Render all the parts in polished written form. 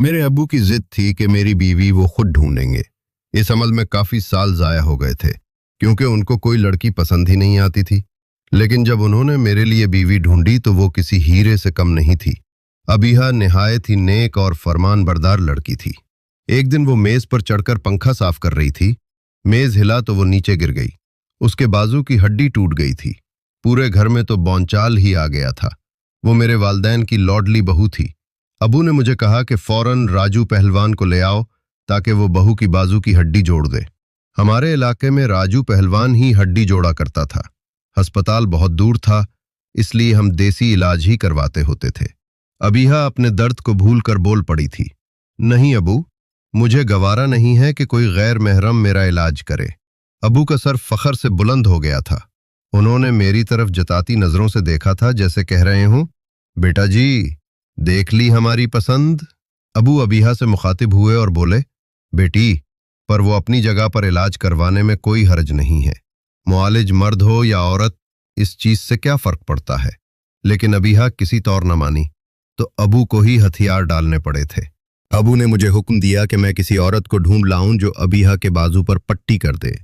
मेरे अब्बू की जिद थी कि मेरी बीवी वो खुद ढूंढेंगे। इस अमल में काफ़ी साल ज़ाया हो गए थे, क्योंकि उनको कोई लड़की पसंद ही नहीं आती थी। लेकिन जब उन्होंने मेरे लिए बीवी ढूंढी तो वो किसी हीरे से कम नहीं थी। अबीहा निहायत ही नेक और फरमानबरदार लड़की थी। एक दिन वो मेज़ पर चढ़कर पंखा साफ कर रही थी। मेज़ हिला तो वो नीचे गिर गई। उसके बाजू की हड्डी टूट गई थी। पूरे घर में तो बौंचाल ही आ गया था। वो मेरे वालदैन की लौडली बहू थी। अबू ने मुझे कहा कि फौरन राजू पहलवान को ले आओ ताकि वो बहू की बाजू की हड्डी जोड़ दे। हमारे इलाके में राजू पहलवान ही हड्डी जोड़ा करता था। अस्पताल बहुत दूर था, इसलिए हम देसी इलाज ही करवाते होते थे। अबीहा अपने दर्द को भूल कर बोल पड़ी थी, नहीं अबू, मुझे गवारा नहीं है कि कोई गैर महरम मेरा इलाज करे। अबू का सर फखर से बुलंद हो गया था। उन्होंने मेरी तरफ जताती नजरों से देखा था, जैसे कह रहे हों, बेटा जी देख ली हमारी पसंद। अबू अबीहा से मुखातिब हुए और बोले, बेटी, पर वो अपनी जगह पर इलाज करवाने में कोई हर्ज नहीं है। मुआलिज मर्द हो या औरत, इस चीज से क्या फर्क पड़ता है। लेकिन अबीहा किसी तौर न मानी, तो अबू को ही हथियार डालने पड़े थे। अबू ने मुझे हुक्म दिया कि मैं किसी औरत को ढूंढ लाऊं जो अबीहा के बाजू पर पट्टी कर दे।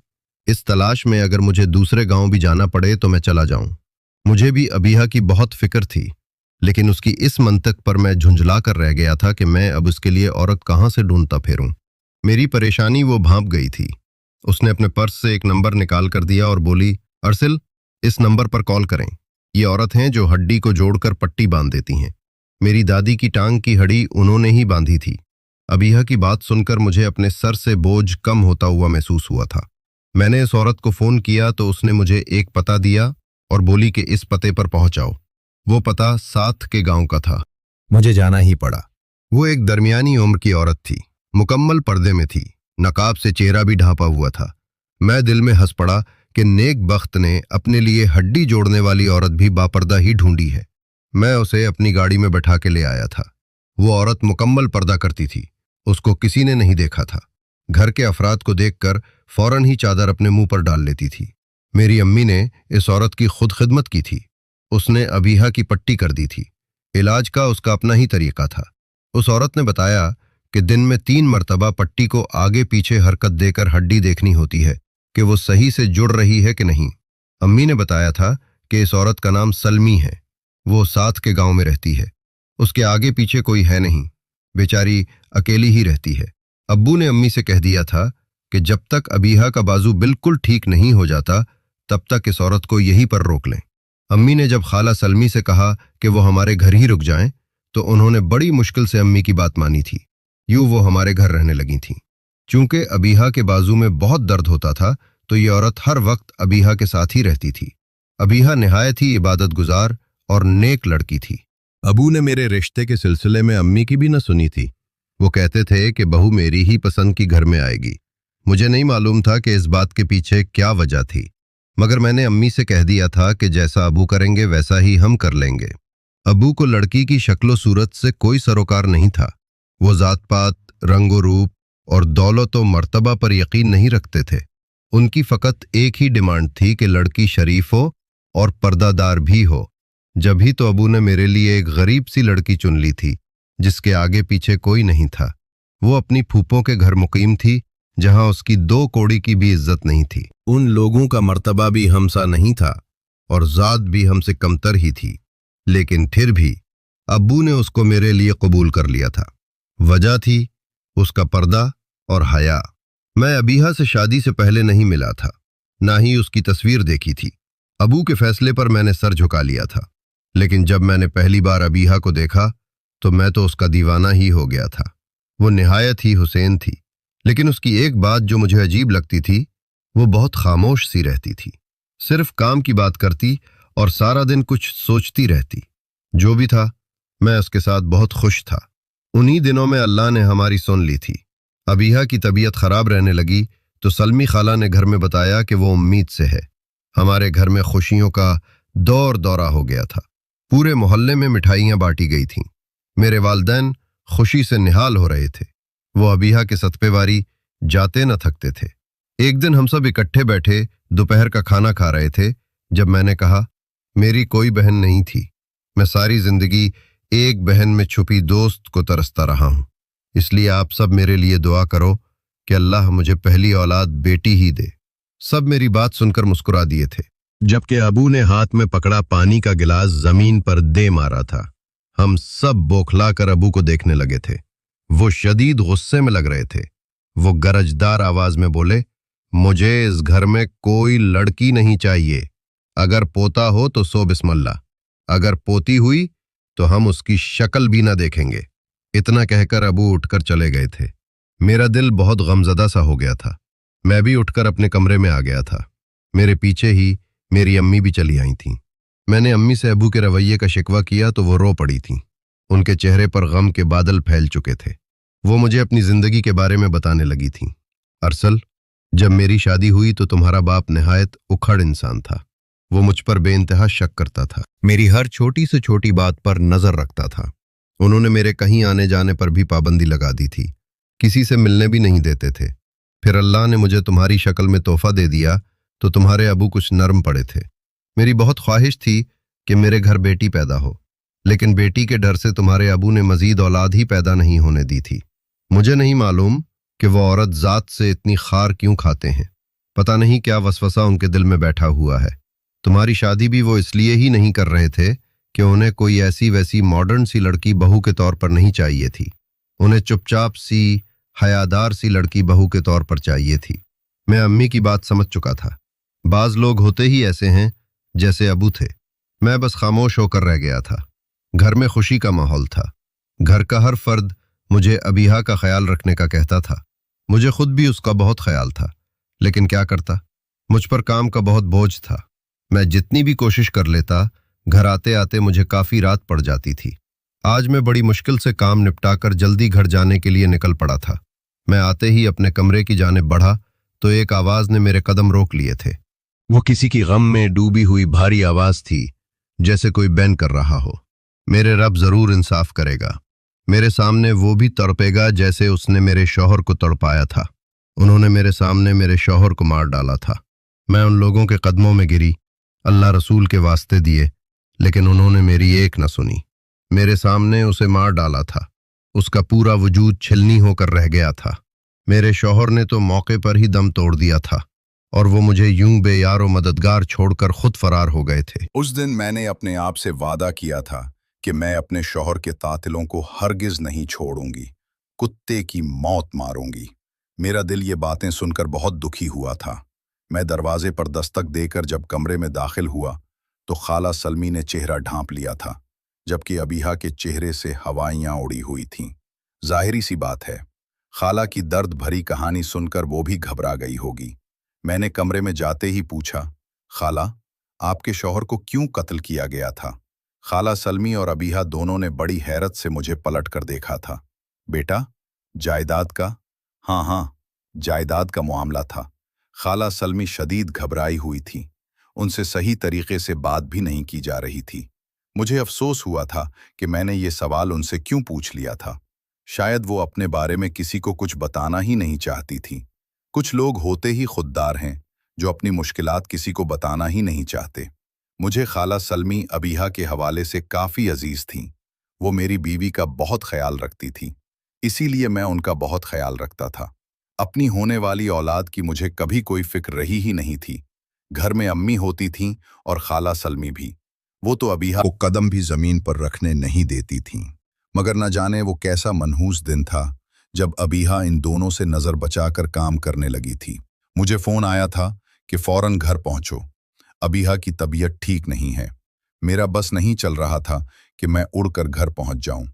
इस तलाश में अगर मुझे दूसरे गांव भी जाना पड़े तो मैं चला जाऊं। मुझे भी अबीहा की बहुत फिक्र थी, लेकिन उसकी इस मंतक पर मैं झुंझला कर रह गया था कि मैं अब उसके लिए औरत कहाँ से ढूंढता फिरूं। मेरी परेशानी वो भांप गई थी। उसने अपने पर्स से एक नंबर निकाल कर दिया और बोली, अरसिल, इस नंबर पर कॉल करें। ये औरत हैं जो हड्डी को जोड़कर पट्टी बांध देती हैं। मेरी दादी की टांग की हड्डी उन्होंने ही बांधी थी। अबीहा की बात सुनकर मुझे अपने सर से बोझ कम होता हुआ महसूस हुआ था। मैंने इस औरत को फ़ोन किया तो उसने मुझे एक पता दिया और बोली कि इस पते पर पहुंचाओ। वो पता साथ के गांव का था। मुझे जाना ही पड़ा। वो एक दरमियानी उम्र की औरत थी, मुकम्मल पर्दे में थी, नकाब से चेहरा भी ढांपा हुआ था। मैं दिल में हंस पड़ा कि नेक बख्त ने अपने लिए हड्डी जोड़ने वाली औरत भी बापर्दा ही ढूंढी है। मैं उसे अपनी गाड़ी में बैठा के ले आया था। वो औरत मुकम्मल पर्दा करती थी। उसको किसी ने नहीं देखा था। घर के अफराद को देखकर फौरन ही चादर अपने मुंह पर डाल लेती थी। मेरी अम्मी ने इस औरत की खुद खिदमत की थी। उसने अबीहा की पट्टी कर दी थी। इलाज का उसका अपना ही तरीका था। उस औरत ने बताया कि दिन में 3 मरतबा पट्टी को आगे पीछे हरकत देकर हड्डी देखनी होती है कि वो सही से जुड़ रही है कि नहीं। अम्मी ने बताया था कि इस औरत का नाम सलमी है। वो साथ के गांव में रहती है। उसके आगे पीछे कोई है नहीं, बेचारी अकेली ही रहती है। अब्बू ने अम्मी से कह दिया था कि जब तक अबीहा का बाजू बिल्कुल ठीक नहीं हो जाता तब तक इस औरत को यहीं पर रोक लें। अम्मी ने जब खाला सलमी से कहा कि वो हमारे घर ही रुक जाएं, तो उन्होंने बड़ी मुश्किल से अम्मी की बात मानी थी। यूं वो हमारे घर रहने लगी थीं। चूंकि अबीहा के बाजू में बहुत दर्द होता था, तो ये औरत हर वक्त अबीहा के साथ ही रहती थी। अबीहा निहायत ही इबादत गुजार और नेक लड़की थी। अबू ने मेरे रिश्ते के सिलसिले में अम्मी की भी न सुनी थी। वो कहते थे कि बहू मेरी ही पसंद की घर में आएगी। मुझे नहीं मालूम था कि इस बात के पीछे क्या वजह थी, मगर मैंने अम्मी से कह दिया था कि जैसा अबू करेंगे वैसा ही हम कर लेंगे। अबू को लड़की की शक्लो सूरत से कोई सरोकार नहीं था। वो जात पात, रंगो रूप और दौलत व मर्तबा पर यकीन नहीं रखते थे। उनकी फ़कत एक ही डिमांड थी कि लड़की शरीफ हो और पर्दादार भी हो। जब ही तो अबू ने मेरे लिए एक गरीब सी लड़की चुन ली थी, जिसके आगे पीछे कोई नहीं था। वो अपनी फूफों के घर मुकीम थी, जहां उसकी 2 कौड़ी की भी इज्जत नहीं थी। उन लोगों का मर्तबा भी हमसा नहीं था और ज़ात भी हमसे कमतर ही थी, लेकिन फिर भी अब्बू ने उसको मेरे लिए कबूल कर लिया था। वजह थी उसका पर्दा और हया। मैं अबीहा से शादी से पहले नहीं मिला था, ना ही उसकी तस्वीर देखी थी। अबू के फैसले पर मैंने सर झुका लिया था, लेकिन जब मैंने पहली बार अबीहा को देखा तो मैं तो उसका दीवाना ही हो गया था। वो निहायत ही हुसैन थी, लेकिन उसकी एक बात जो मुझे अजीब लगती थी, वो बहुत खामोश सी रहती थी। सिर्फ काम की बात करती और सारा दिन कुछ सोचती रहती। जो भी था, मैं उसके साथ बहुत खुश था। उन्हीं दिनों में अल्लाह ने हमारी सुन ली थी। अबीहा की तबीयत खराब रहने लगी तो सलमी खाला ने घर में बताया कि वो उम्मीद से है। हमारे घर में खुशियों का दौर दौरा हो गया था। पूरे मोहल्ले में मिठाइयाँ बांटी गई थीं। मेरे वालिदैन खुशी से निहाल हो रहे थे। वो अबीहा के सतपेवारी जाते न थकते थे। एक दिन हम सब इकट्ठे बैठे दोपहर का खाना खा रहे थे, जब मैंने कहा, मेरी कोई बहन नहीं थी। मैं सारी जिंदगी एक बहन में छुपी दोस्त को तरसता रहा हूँ। اس لیے آپ سب میرے لیے دعا کرو کہ اللہ مجھے پہلی اولاد بیٹی ہی دے۔ سب میری بات سن کر مسکرا دیے تھے، جبکہ ابو نے ہاتھ میں پکڑا پانی کا گلاس زمین پر دے مارا تھا۔ ہم سب بوکھلا کر ابو کو دیکھنے لگے تھے۔ وہ شدید غصے میں لگ رہے تھے۔ وہ گرجدار آواز میں بولے، مجھے اس گھر میں کوئی لڑکی نہیں چاہیے۔ اگر پوتا ہو تو سو بسم اللہ، اگر پوتی ہوئی تو ہم اس کی شکل بھی نہ دیکھیں گے۔ اتنا کہہ کر ابو اٹھ کر چلے گئے تھے۔ میرا دل بہت غمزدہ سا ہو گیا تھا۔ میں بھی اٹھ کر اپنے کمرے میں آ گیا تھا۔ میرے پیچھے ہی میری امی بھی چلی آئی تھیں۔ میں نے امی سے ابو کے رویے کا شکوہ کیا تو وہ رو پڑی تھیں۔ ان کے چہرے پر غم کے بادل پھیل چکے تھے۔ وہ مجھے اپنی زندگی کے بارے میں بتانے لگی تھیں۔ ارسل، جب میری شادی ہوئی تو تمہارا باپ نہایت اکھڑ انسان تھا۔ وہ مجھ پر بے انتہا شک کرتا تھا، میری ہر چھوٹی سے چھوٹی بات پر نظر رکھتا تھا۔ انہوں نے میرے کہیں آنے جانے پر بھی پابندی لگا دی تھی، کسی سے ملنے بھی نہیں دیتے تھے۔ پھر اللہ نے مجھے تمہاری شکل میں تحفہ دے دیا تو تمہارے ابو کچھ نرم پڑے تھے۔ میری بہت خواہش تھی کہ میرے گھر بیٹی پیدا ہو، لیکن بیٹی کے ڈر سے تمہارے ابو نے مزید اولاد ہی پیدا نہیں ہونے دی تھی۔ مجھے نہیں معلوم کہ وہ عورت ذات سے اتنی خار کیوں کھاتے ہیں۔ پتہ نہیں کیا وسوسہ ان کے دل میں بیٹھا ہوا ہے۔ تمہاری شادی بھی وہ اس لیے ہی نہیں کر رہے تھے کہ انہیں کوئی ایسی ویسی ماڈرن سی لڑکی بہو کے طور پر نہیں چاہیے تھی۔ انہیں چپ چاپ سی حیادار سی لڑکی بہو کے طور پر چاہیے تھی۔ میں امی کی بات سمجھ چکا تھا۔ بعض لوگ ہوتے ہی ایسے ہیں جیسے ابو تھے۔ میں بس خاموش ہو کر رہ گیا تھا۔ گھر میں خوشی کا ماحول تھا۔ گھر کا ہر فرد مجھے ابیہا کا خیال رکھنے کا کہتا تھا۔ مجھے خود بھی اس کا بہت خیال تھا، لیکن کیا کرتا؟ مجھ پر کام کا بہت بوجھ تھا۔ میں جتنی بھی کوشش کر لیتا، گھر آتے آتے مجھے کافی رات پڑ جاتی تھی۔ آج میں بڑی مشکل سے کام نپٹا کر جلدی گھر جانے کے لیے نکل پڑا تھا۔ میں آتے ہی اپنے کمرے کی جانب بڑھا تو ایک آواز نے میرے قدم روک لیے تھے۔ وہ کسی کی غم میں ڈوبی ہوئی بھاری آواز تھی، جیسے کوئی بین کر رہا ہو۔ میرے رب ضرور انصاف کرے گا۔ میرے سامنے وہ بھی تڑپے گا جیسے اس نے میرے شوہر کو تڑپایا تھا۔ انہوں نے میرے سامنے میرے شوہر کو مار ڈالا تھا۔ میں ان لوگوں کے قدموں میں گری، اللہ رسول کے واسطے دیے، لیکن انہوں نے میری ایک نہ سنی۔ میرے سامنے اسے مار ڈالا تھا۔ اس کا پورا وجود چھلنی ہو کر رہ گیا تھا۔ میرے شوہر نے تو موقع پر ہی دم توڑ دیا تھا، اور وہ مجھے یوں بے یار و مددگار چھوڑ کر خود فرار ہو گئے تھے۔ اس دن میں نے اپنے آپ سے وعدہ کیا تھا کہ میں اپنے شوہر کے قاتلوں کو ہرگز نہیں چھوڑوں گی، کتے کی موت ماروں گی۔ میرا دل یہ باتیں سن کر بہت دکھی ہوا تھا۔ میں دروازے پر دستک دے کر جب کمرے میں داخل ہوا تو خالہ سلمی نے چہرہ ڈھانپ لیا تھا، جبکہ ابیہا کے چہرے سے ہوائیاں اڑی ہوئی تھیں۔ ظاہری سی بات ہے، خالہ کی درد بھری کہانی سن کر وہ بھی گھبرا گئی ہوگی۔ میں نے کمرے میں جاتے ہی پوچھا، خالہ، آپ کے شوہر کو کیوں قتل کیا گیا تھا؟ خالہ سلمی اور ابیہا دونوں نے بڑی حیرت سے مجھے پلٹ کر دیکھا تھا۔ بیٹا، جائیداد کا؟ ہاں، جائیداد کا معاملہ تھا۔ خالہ سلمی شدید گھبرائی ہوئی تھی۔ ان سے صحیح طریقے سے بات بھی نہیں کی جا رہی تھی۔ مجھے افسوس ہوا تھا کہ میں نے یہ سوال ان سے کیوں پوچھ لیا تھا۔ شاید وہ اپنے بارے میں کسی کو کچھ بتانا ہی نہیں چاہتی تھی۔ کچھ لوگ ہوتے ہی خوددار ہیں جو اپنی مشکلات کسی کو بتانا ہی نہیں چاہتے۔ مجھے خالہ سلمی ابیہا کے حوالے سے کافی عزیز تھیں۔ وہ میری بیوی کا بہت خیال رکھتی تھی، اسی لیے میں ان کا بہت خیال رکھتا تھا۔ اپنی ہونے والی اولاد کی مجھے کبھی کوئی فکر رہی ہی نہیں تھی۔ گھر میں امی ہوتی تھیں اور خالہ سلمی بھی۔ وہ تو ابیہا کو قدم بھی زمین پر رکھنے نہیں دیتی تھیں۔ مگر نہ جانے وہ کیسا منحوس دن تھا جب ابیہا ان دونوں سے نظر بچا کر کام کرنے لگی تھی۔ مجھے فون آیا تھا کہ فوراً گھر پہنچو، ابیہا کی طبیعت ٹھیک نہیں ہے۔ میرا بس نہیں چل رہا تھا کہ میں اڑ کر گھر پہنچ جاؤں۔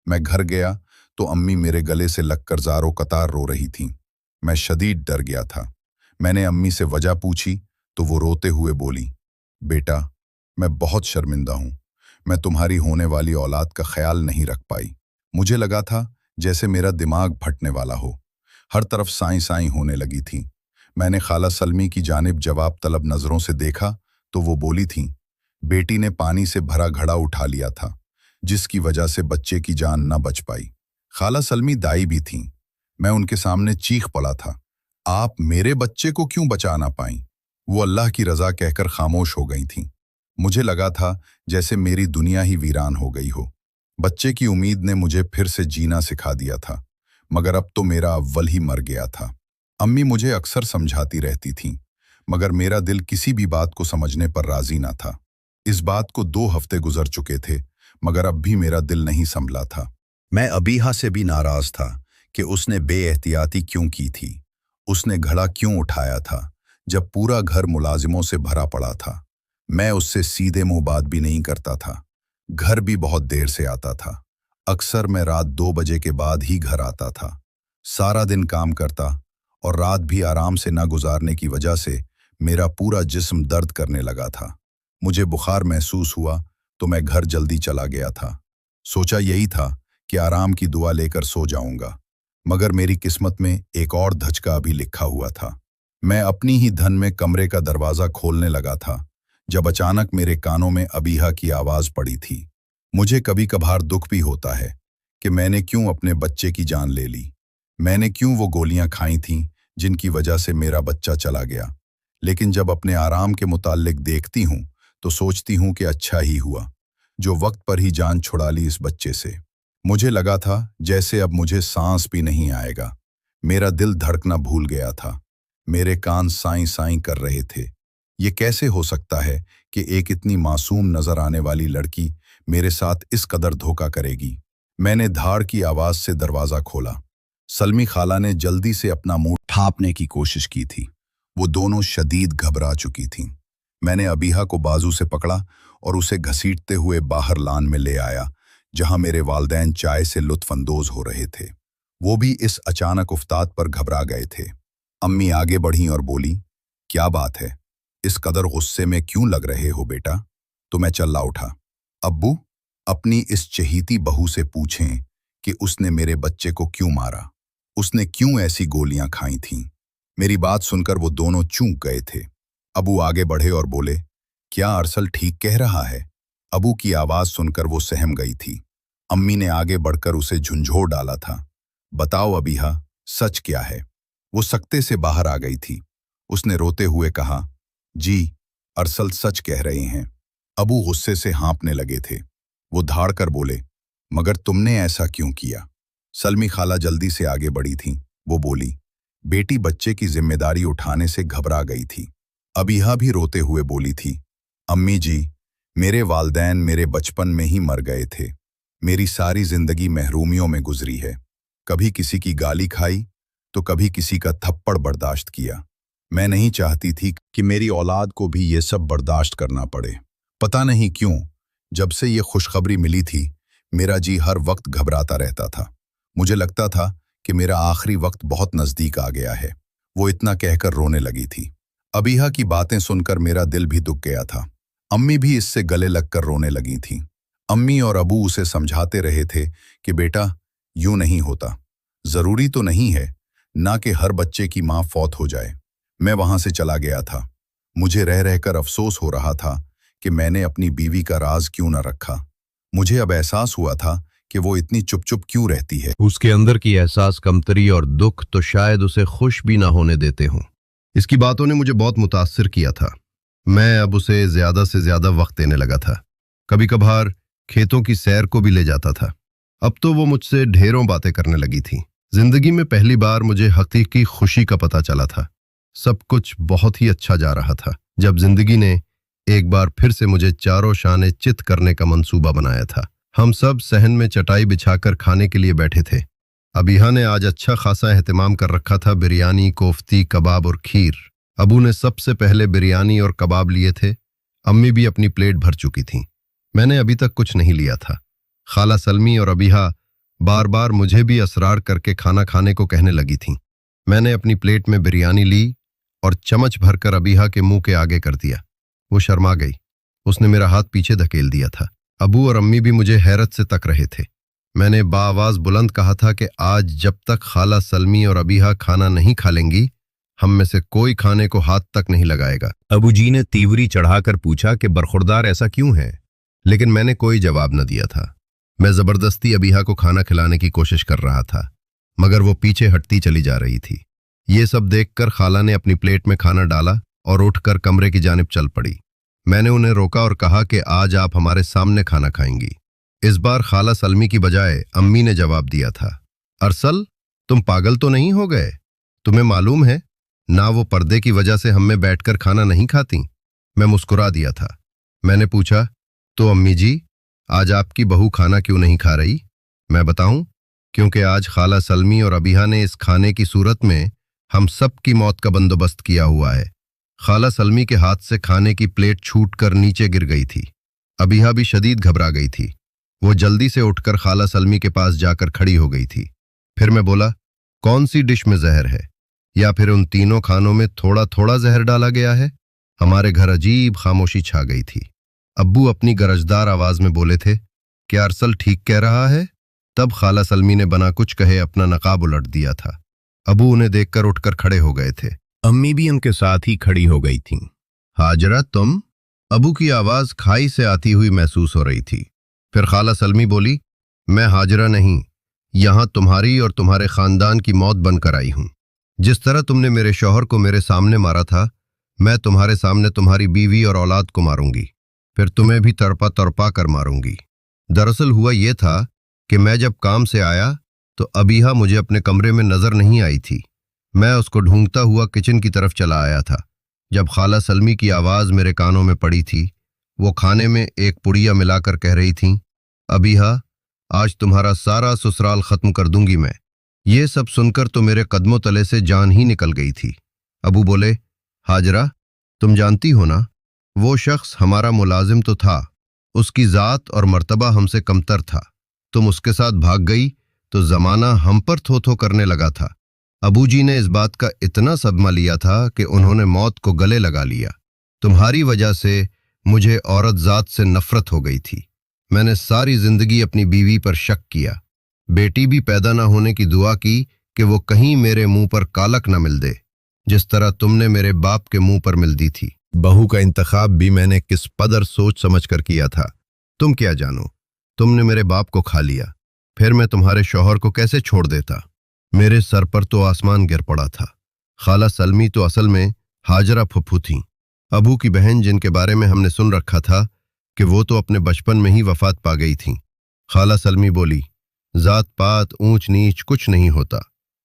میں گھر گیا تو امی میرے گلے سے لگ کر زاروں قطار رو رہی تھیں۔ میں شدید ڈر گیا تھا۔ میں نے امی سے وجہ پوچھی تو وہ روتے ہوئے بولی، بیٹا، میں بہت شرمندہ ہوں۔ میں تمہاری ہونے والی اولاد کا خیال نہیں رکھ پائی۔ مجھے لگا تھا جیسے میرا دماغ پھٹنے والا ہو۔ ہر طرف سائیں سائیں ہونے لگی تھیں۔ میں نے خالہ سلمی کی جانب جواب طلب نظروں سے دیکھا تو وہ بولی تھیں، بیٹی نے پانی سے بھرا گھڑا اٹھا لیا تھا، جس کی وجہ سے بچے کی جان نہ بچ پائی۔ خالہ سلمی دائی بھی تھیں۔ میں ان کے سامنے چیخ پڑا تھا، آپ میرے بچے کو کیوں بچا نہ پائیں؟ وہ اللہ کی رضا کہہ کر خاموش ہو گئی تھیں۔ مجھے لگا تھا جیسے میری دنیا ہی ویران ہو گئی ہو۔ بچے کی امید نے مجھے پھر سے جینا سکھا دیا تھا۔ मगर अब तो मेरा अव्वल ही मर गया था। अम्मी मुझे अक्सर समझाती रहती थीं, मगर मेरा दिल किसी भी बात को समझने पर राजी ना था। इस बात को 2 हफ्ते गुजर चुके थे, मगर अब भी मेरा दिल नहीं संभला था। मैं अबीहा से भी नाराज था कि उसने बेएहतियाती क्यों की थी। उसने घड़ा क्यों उठाया था जब पूरा घर मुलाजिमों से भरा पड़ा था। मैं उससे सीधे मुंह बात भी नहीं करता था। घर भी बहुत देर से आता था। अक्सर मैं रात 2 बजे के बाद ही घर आता था। सारा दिन काम करता और रात भी आराम से न गुजारने की वजह से मेरा पूरा जिस्म दर्द करने लगा था। मुझे बुखार महसूस हुआ तो मैं घर जल्दी चला गया था। सोचा यही था कि आराम की दुआ लेकर सो जाऊंगा, मगर मेरी किस्मत में एक और धचका अभी लिखा हुआ था। मैं अपनी ही धन में कमरे का दरवाज़ा खोलने लगा था जब अचानक मेरे कानों में अबीहा की आवाज़ पड़ी थी। मुझे कभी कभार दुख भी होता है कि मैंने क्यों अपने बच्चे की जान ले ली। मैंने क्यों वो गोलियां खाई थीं जिनकी वजह से मेरा बच्चा चला गया। लेकिन जब अपने आराम के मुताल्लिक देखती हूँ तो सोचती हूँ कि अच्छा ही हुआ जो वक्त पर ही जान छुड़ा ली इस बच्चे से। मुझे लगा था जैसे अब मुझे सांस भी नहीं आएगा। मेरा दिल धड़कना भूल गया था। मेरे कान साईं साईं कर रहे थे। ये कैसे हो सकता है कि एक इतनी मासूम नजर आने वाली लड़की मेरे साथ इस कदर धोखा करेगी। मैंने धाड़ की आवाज से दरवाजा खोला। सलमी खाला ने जल्दी से अपना मुंह ढांपने की कोशिश की थी। वो दोनों शदीद घबरा चुकी थीं। मैंने अबीहा को बाजू से पकड़ा और उसे घसीटते हुए बाहर लान में ले आया, जहां मेरे वालदैन चाय से लुत्फ अंदोज हो रहे थे। वो भी इस अचानक उफ्ताद पर घबरा गए थे। अम्मी आगे बढ़ीं और बोली, क्या बात है, इस कदर गुस्से में क्यों लग रहे हो बेटा? तो मैं चल्ला उठा। अब्बू, अपनी इस चहीती बहू से पूछें कि उसने मेरे बच्चे को क्यों मारा, उसने क्यों ऐसी गोलियां खाई थीं। मेरी बात सुनकर वो दोनों चूक गए थे। अबू आगे बढ़े और बोले, क्या अरसल ठीक कह रहा है? अबू की आवाज सुनकर वो सहम गई थी। अम्मी ने आगे बढ़कर उसे झुंझोर डाला था। बताओ अबीहा, सच क्या है? वो सकते से बाहर आ गई थी। उसने रोते हुए कहा, जी, अरसल सच कह रहे हैं। अबू गुस्से से हाँफने लगे थे। वो धाड़ कर बोले, मगर तुमने ऐसा क्यों किया? सलमी खाला जल्दी से आगे बढ़ी थीं। वो बोली, बेटी बच्चे की जिम्मेदारी उठाने से घबरा गई थी। अबीहा भी रोते हुए बोली थी, अम्मी जी, मेरे वालदैन मेरे बचपन में ही मर गए थे। मेरी सारी जिंदगी महरूमियों में गुजरी है। कभी किसी की गाली खाई तो कभी किसी का थप्पड़ बर्दाश्त किया। मैं नहीं चाहती थी कि मेरी औलाद को भी ये सब बर्दाश्त करना पड़े। पता नहीं क्यों, जब से ये खुशखबरी मिली थी मेरा जी हर वक्त घबराता रहता था। मुझे लगता था कि मेरा आखिरी वक्त बहुत नज़दीक आ गया है। वो इतना कहकर रोने लगी थी। अबीहा की बातें सुनकर मेरा दिल भी दुख गया था। अम्मी भी इससे गले लगकर रोने लगी थीं। अम्मी और अबू उसे समझाते रहे थे कि बेटा, यूं नहीं होता। जरूरी तो नहीं है ना कि हर बच्चे की माँ फौत हो जाए। मैं वहां से चला गया था। मुझे रह रहकर अफसोस हो रहा था कि मैंने अपनी बीवी का राज क्यों न रखा। मुझे अब एहसास हुआ था कि वो इतनी चुप चुप क्यों रहती है। उसके अंदर की एहसास कमतरी और दुख तो शायद उसे खुश भी ना होने देते हों। इसकी बातों ने मुझे बहुत मुतासिर किया था। मैं अब उसे ज्यादा से ज्यादा वक्त देने लगा था। कभी कभार खेतों की सैर को भी ले जाता था। अब तो वो मुझसे ढेरों बातें करने लगी थी। जिंदगी में पहली बार मुझे हकीकी खुशी का पता चला था। सब कुछ बहुत ही अच्छा जा रहा था जब जिंदगी ने एक बार फिर से मुझे चारों शाने चित करने का मंसूबा बनाया था। हम सब सहन में चटाई बिछाकर खाने के लिए बैठे थे। अबीहा ने आज अच्छा खासा एहतमाम कर रखा था। बिरयानी, कोफ्ती, कबाब और खीर। अबू ने सबसे पहले बिरयानी और कबाब लिए थे। अम्मी भी अपनी प्लेट भर चुकी थीं। मैंने अभी तक कुछ नहीं लिया था। खाला सलमी और अबीहा बार बार मुझे भी असरार करके खाना खाने को कहने लगी थीं। मैंने अपनी प्लेट में बिरयानी ली और चम्मच भरकर अबीहा के मुंह के आगे कर दिया। वो शर्मा गई। उसने मेरा हाथ पीछे धकेल दिया था। अबू और अम्मी भी मुझे हैरत से तक रहे थे। मैंने बाआवाज बुलंद कहा था कि आज जब तक खाला सलमी और अबीहा खाना नहीं खा लेंगी, हम में से कोई खाने को हाथ तक नहीं लगाएगा। अबू जी ने तीवरी चढ़ाकर पूछा कि बरखुरदार ऐसा क्यों है? लेकिन मैंने कोई जवाब न दिया था। मैं जबरदस्ती अबीहा को खाना खिलाने की कोशिश कर रहा था, मगर वो पीछे हटती चली जा रही थी। ये सब देखकर खाला ने अपनी प्लेट में खाना डाला और उठकर कमरे की जानिब चल पड़ी। मैंने उन्हें रोका और कहा कि आज आप हमारे सामने खाना खाएंगी। इस बार खाला सलमी की बजाय अम्मी ने जवाब दिया था। अरसल, तुम पागल तो नहीं हो गए? तुम्हें मालूम है ना वो पर्दे की वजह से हम में बैठकर खाना नहीं खाती। मैं मुस्कुरा दिया था। मैंने पूछा, तो अम्मी जी, आज आपकी बहू खाना क्यों नहीं खा रही? मैं बताऊं, क्योंकि आज खाला सलमी और अबीहा ने इस खाने की सूरत में हम सब की मौत का बंदोबस्त किया हुआ है। खाला सलमी के हाथ से खाने की प्लेट छूटकर नीचे गिर गई थी। अबीहा भी शदीद घबरा गई थी। वो जल्दी से उठकर खाला सलमी के पास जाकर खड़ी हो गई थी। फिर मैं बोला, कौन सी डिश में जहर है, या फिर उन तीनों खानों में थोड़ा थोड़ा जहर डाला गया है? हमारे घर अजीब खामोशी छा गई थी। अब्बू अपनी गरजदार आवाज में बोले थे, क्या अरसल ठीक कह रहा है? तब खाला सलमी ने बना कुछ कहे अपना नकाब उलट दिया था। अबू उन्हें देखकर उठकर खड़े हो गए थे। अम्मी भी उनके साथ ही खड़ी हो गई थीं। हाजरा तुम? अबू की आवाज खाई से आती हुई महसूस हो रही थी। फिर खाला सलमी बोली, मैं हाजरा नहीं, यहां तुम्हारी और तुम्हारे खानदान की मौत बनकर आई हूं। जिस तरह तुमने मेरे शौहर को मेरे सामने मारा था, मैं तुम्हारे सामने तुम्हारी बीवी और औलाद को मारूंगी, फिर तुम्हें भी तड़पा तड़पा कर मारूंगी। दरअसल हुआ ये था कि मैं जब काम से आया तो अबीहा मुझे अपने कमरे में नजर नहीं आई थी। मैं उसको ढूंढता हुआ किचन की तरफ चला आया था। जब खाला सलमी की आवाज मेरे कानों में पड़ी थी, वो खाने में एक पुड़िया मिलाकर कह रही थीं, अबीहा, आज तुम्हारा सारा ससुराल खत्म कर दूंगी मैं। ये सब सुनकर तो मेरे कदमों तले से जान ही निकल गई थी। अबू बोले, हाजरा, तुम जानती हो ना, वो शख्स हमारा मुलाजिम तो था, उसकी जात और मर्तबा हमसे कमतर था। तुम उसके साथ भाग गई तो जमाना हम पर थो थो करने लगा था। अबू जी ने इस बात का इतना सदमा लिया था कि उन्होंने मौत को गले लगा लिया। तुम्हारी वजह से मुझे औरत जात से नफरत हो गई थी। मैंने सारी जिंदगी अपनी बीवी पर शक किया, बेटी भी पैदा न होने की दुआ की कि वो कहीं मेरे मुंह पर कालक न मिल दे, जिस तरह तुमने मेरे बाप के मुंह पर मिल दी थी। बहू का इंतखाब भी मैंने किस कदर सोच समझ कर किया था, तुम क्या जानो। तुमने मेरे बाप को खा लिया, फिर मैं तुम्हारे शौहर को कैसे छोड़ देता? मेरे सर पर तो आसमान गिर पड़ा था। खाला सलमी तो असल में हाजरा फुफ्फू थीं, अबू की बहन, जिनके बारे में हमने सुन रखा था कि वो तो अपने बचपन में ही वफात पा गई थीं। खाला सलमी बोली, जात पात ऊंच नीच कुछ नहीं होता,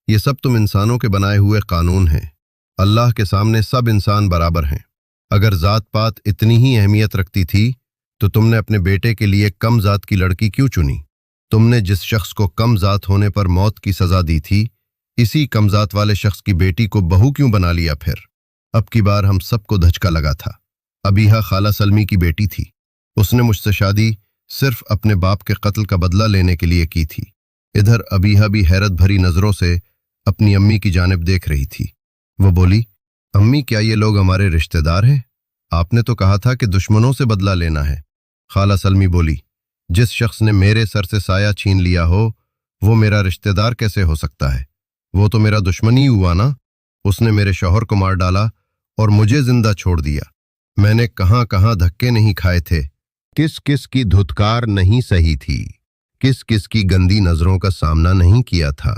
ये सब तुम इंसानों के बनाए हुए कानून हैं। अल्लाह के सामने सब इंसान बराबर हैं। अगर जात पात इतनी ही अहमियत रखती थी तो तुमने अपने बेटे के लिए कम जात की लड़की क्यों चुनी? तुमने जिस शख्स को कम जात होने पर मौत की सजा दी थी, इसी कम जात वाले शख्स की बेटी को बहू क्यों बना लिया? फिर अब की बार हम सबको धचका लगा था। अबीहा खाला सलमी की बेटी थी। उसने मुझसे शादी सिर्फ अपने बाप के कत्ल का बदला लेने के लिए की थी। इधर अबीहा भी हैरत भरी नजरों से अपनी अम्मी की जानिब देख रही थी। वो बोली, अम्मी, क्या ये लोग हमारे रिश्तेदार हैं? आपने तो कहा था कि दुश्मनों से बदला लेना है। खाला सलमी बोली, जिस शख्स ने मेरे सर से साया छीन लिया हो, वो मेरा रिश्तेदार कैसे हो सकता है? वो तो मेरा दुश्मन ही हुआ ना। उसने मेरे शौहर को मार डाला और मुझे जिंदा छोड़ दिया। मैंने कहां कहां धक्के नहीं खाए थे, किस किस की धुतकार नहीं सही थी, किस किस की गंदी नजरों का सामना नहीं किया था।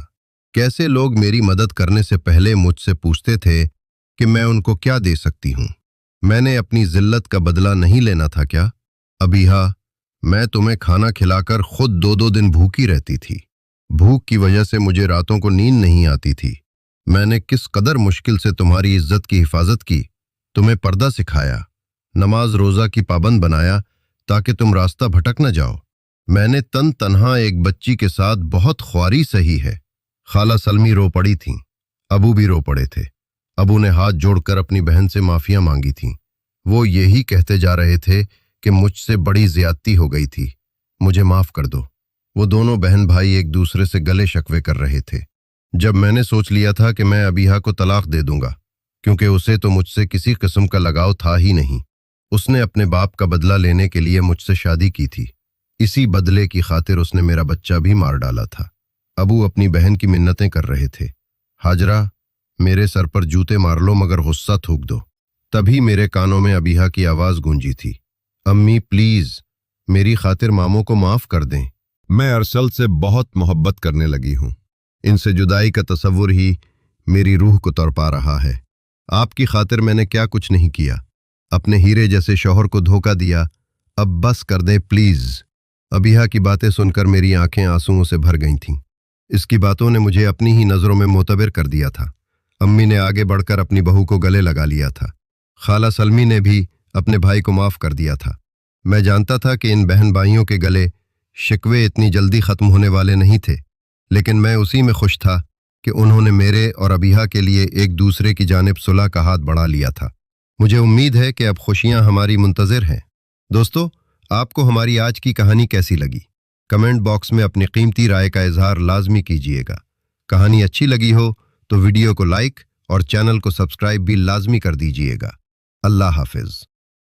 कैसे लोग मेरी मदद करने से पहले मुझसे पूछते थे कि मैं उनको क्या दे सकती हूं। मैंने अपनी जिल्लत का बदला नहीं लेना था क्या? अबीहा, मैं तुम्हें खाना खिलाकर खुद 2-2 दिन भूखी रहती थी। भूख की वजह से मुझे रातों को नींद नहीं आती थी। मैंने किस कदर मुश्किल से तुम्हारी इज्जत की हिफाजत की, तुम्हें पर्दा सिखाया, नमाज रोजा की पाबंद बनाया ताकि तुम रास्ता भटक न जाओ। मैंने तन तन्हा एक बच्ची के साथ बहुत ख्वारी सही है। खाला सलमी रो पड़ी थीं, अबू भी रो पड़े थे। अबू ने हाथ जोड़कर अपनी बहन से माफिया मांगी थीं। वो यही कहते जा रहे थे कि मुझसे बड़ी ज्यादती हो गई थी, मुझे माफ कर दो। वो दोनों बहन भाई एक दूसरे से गले शकवे कर रहे थे। जब मैंने सोच लिया था कि मैं अबीहा को तलाक दे दूंगा, क्योंकि उसे तो मुझसे किसी किस्म का लगाव था ही नहीं। उसने अपने बाप का बदला लेने के लिए मुझसे शादी की थी। इसी बदले की खातिर उसने मेरा बच्चा भी मार डाला था। अबू अपनी बहन की मिन्नतें कर रहे थे। हाजरा, मेरे सर पर जूते मार लो मगर गुस्सा थूक दो। तभी मेरे कानों में अबीहा की आवाज गूंजी थी, अम्मी प्लीज मेरी खातिर मामों को माफ कर दें। मैं अरसल से बहुत मोहब्बत करने लगी हूं। इनसे जुदाई का तसव्वुर ही मेरी रूह को तड़पा रहा है। आपकी खातिर मैंने क्या कुछ नहीं किया, अपने हीरे जैसे शौहर को धोखा दिया। अब बस कर दें प्लीज। अबीहा की बातें सुनकर मेरी आंखें आंसुओं से भर गई थीं। इसकी बातों ने मुझे अपनी ही नज़रों में मोतबर कर दिया था। अम्मी ने आगे बढ़कर अपनी बहू को गले लगा लिया था। खाला सलमी ने भी अपने भाई को माफ़ कर दिया था। मैं जानता था कि इन बहन भाइयों के गले शिकवे इतनी जल्दी ख़त्म होने वाले नहीं थे, लेकिन मैं उसी में खुश था कि उन्होंने मेरे और अबीहा के लिए एक दूसरे की जानिब सुलह का हाथ बढ़ा लिया था। मुझे उम्मीद है कि अब खुशियां हमारी मुंतज़िर हैं। दोस्तों, आपको हमारी आज की कहानी कैसी लगी? कमेंट बॉक्स में अपनी कीमती राय का इजहार लाजमी कीजिएगा। कहानी अच्छी लगी हो तो वीडियो को लाइक और चैनल को सब्सक्राइब भी लाजमी कर दीजिएगा। अल्लाह हाफिज़।